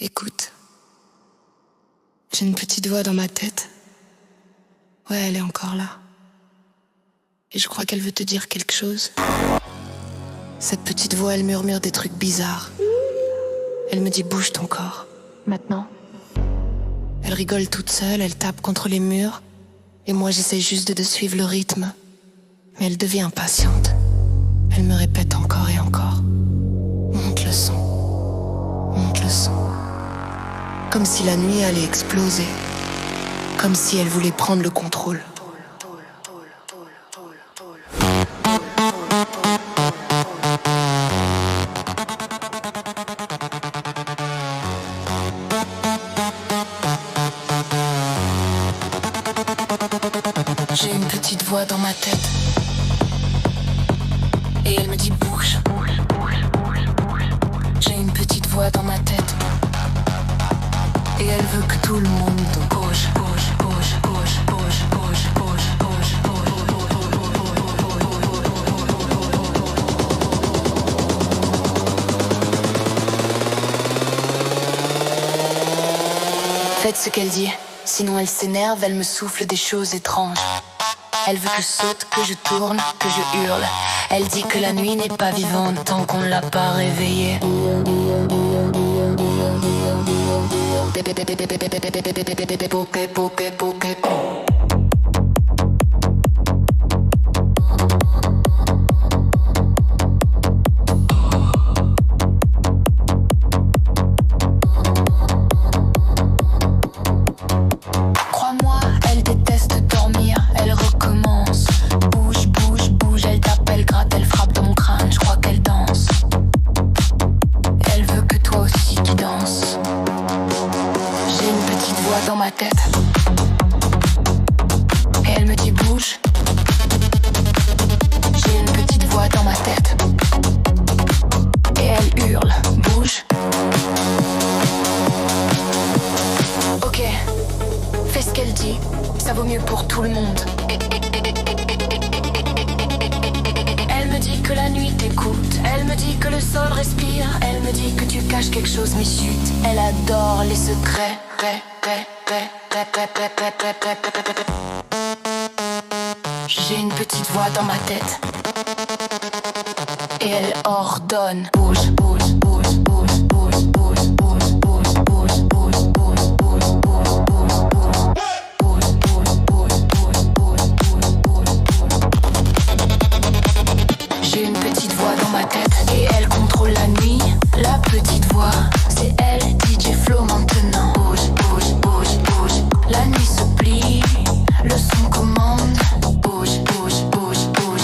Écoute, j'ai une petite voix dans ma tête. Ouais, elle est encore là. Et je crois qu'elle veut te dire quelque chose. Cette petite voix, elle murmure des trucs bizarres. Elle me dit bouge ton corps. Maintenant. Elle rigole toute seule, elle tape contre les murs. Et moi j'essaie juste de suivre le rythme. Mais elle devient impatiente. Elle me répète encore et encore. Monte le son. Monte le son. Comme si la nuit allait exploser. Comme si elle voulait prendre le contrôle. J'ai une petite voix dans ma tête. Et elle me dit bouge. J'ai une petite voix dans ma tête. Et elle veut que tout le monde bouge, bouge, bouge, bouge, bouge, bouge, bouge, bouge, Faites ce qu'elle dit, sinon elle s'énerve, elle me souffle des choses étranges. Elle veut que je saute, que je tourne, que je hurle. Elle dit que la nuit n'est pas vivante tant qu'on l'a pas réveillée. Crois-moi, elle déteste dormir, elle recommence. Bouge, bouge, bouge, elle tape, elle gratte, elle frappe dans mon crâne, je crois qu'elle danse. Elle veut que toi aussi tu danses. J'ai une petite voix dans ma tête. Et elle me dit bouge. J'ai une petite voix dans ma tête. Et elle hurle, bouge. Ok, fais ce qu'elle dit, ça vaut mieux pour tout le monde. Elle me dit que la nuit t'écoute, elle me dit que le sol respire, elle me dit que tu caches quelque chose mais chut, elle adore les secrets. J'ai une petite voix dans ma tête. Et elle ordonne bouge, bouge, bouge, bouge, bouge, bouge, bouge, bouge, bouge, bouge, bouge, bouge, bouge. J'ai une petite voix dans ma tête. Et elle contrôle la nuit. La petite voix, c'est elle, DJ Flo maintenant. Bouge, bouge, bouge, bouge. La nuit se plie, le son commande. Bouge, bouge, bouge, bouge.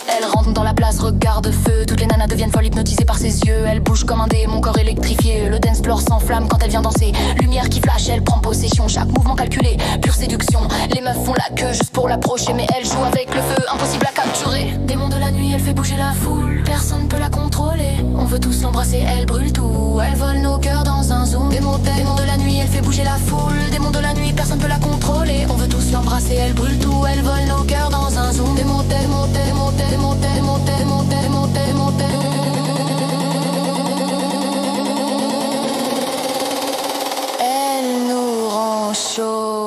Elle rentre dans la place, regarde feu. Toutes les nanas deviennent folles, hypnotisées par ses yeux. Elle bouge comme un dé, mon corps électrifié. Le dance floor s'enflamme quand elle vient danser. Lumière qui flash, elle prend possession. Chaque mouvement calculé, pure séduction. Les meufs font la queue juste pour l'approcher. Mais elle joue avec le feu, impossible à capturer. Démon de la nuit, elle fait bouger la foule. Personne peut la contrôler. On veut tous l'embrasser, elle brûle tout. Elle vole nos cœurs dans un zoom. Démon de la nuit, elle fait bouger la foule. Démon de la nuit, personne peut la contrôler. On veut tous l'embrasser, elle brûle tout. Elle vole nos cœurs dans un zoom. Démon, démon, démon, démon, démon, démon, démon, démon, démon. Elle nous rend chaud.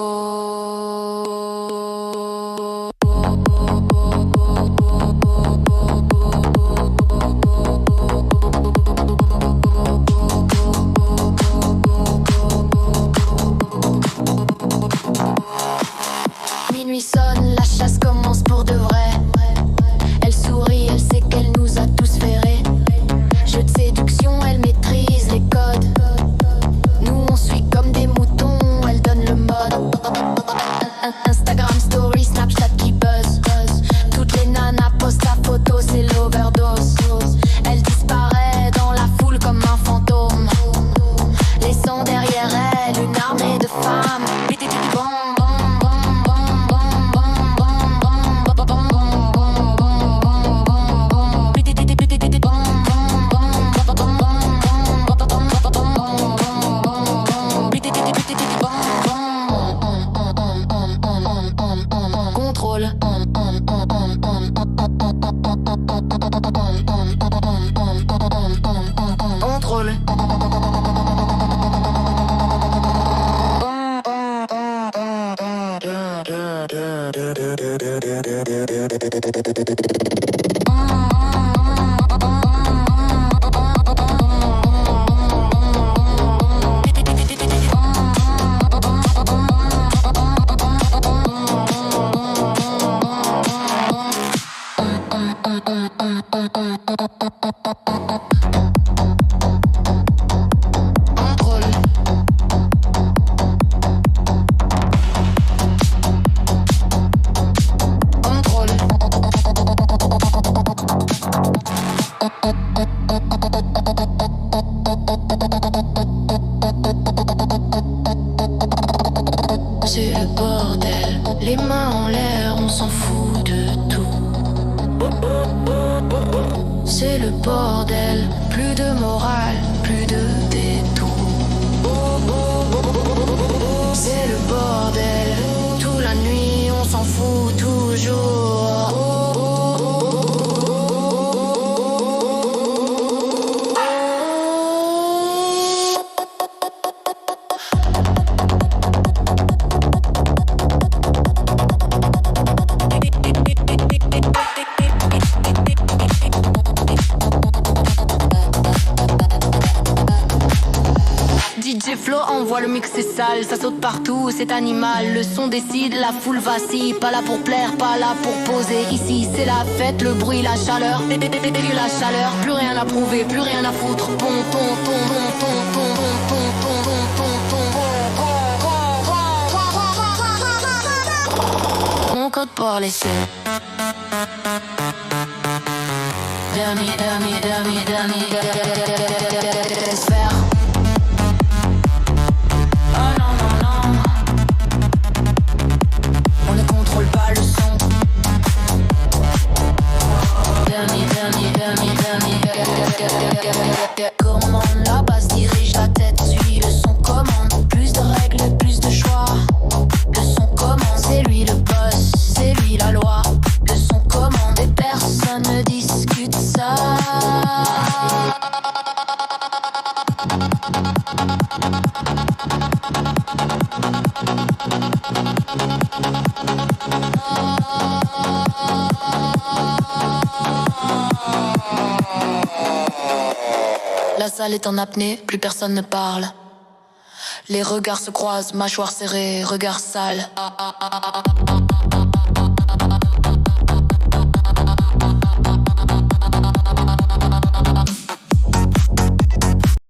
C'est le bordel, les mains en l'air, on s'en fout de tout. C'est le bordel, plus de morale, plus de détour. C'est le bordel, toute la nuit, on s'en fout toujours. DJ Flo envoie le mix, c'est sale, ça saute partout, c'est animal. Le son décide, la foule vacille, pas là pour plaire, pas là pour poser. Ici c'est la fête, le bruit, la chaleur, la chaleur, plus rien à prouver, plus rien à foutre. Mon code pour laisser. Dernier, laisse faire. Commande, la base dirige la tête, suit le son commande. Plus de règles, plus de choix. Le son commande, c'est lui le boss, c'est lui la loi. Le son commande et personne ne discute ça. La salle est en apnée, plus personne ne parle. Les regards se croisent, mâchoires serrées, regards sales.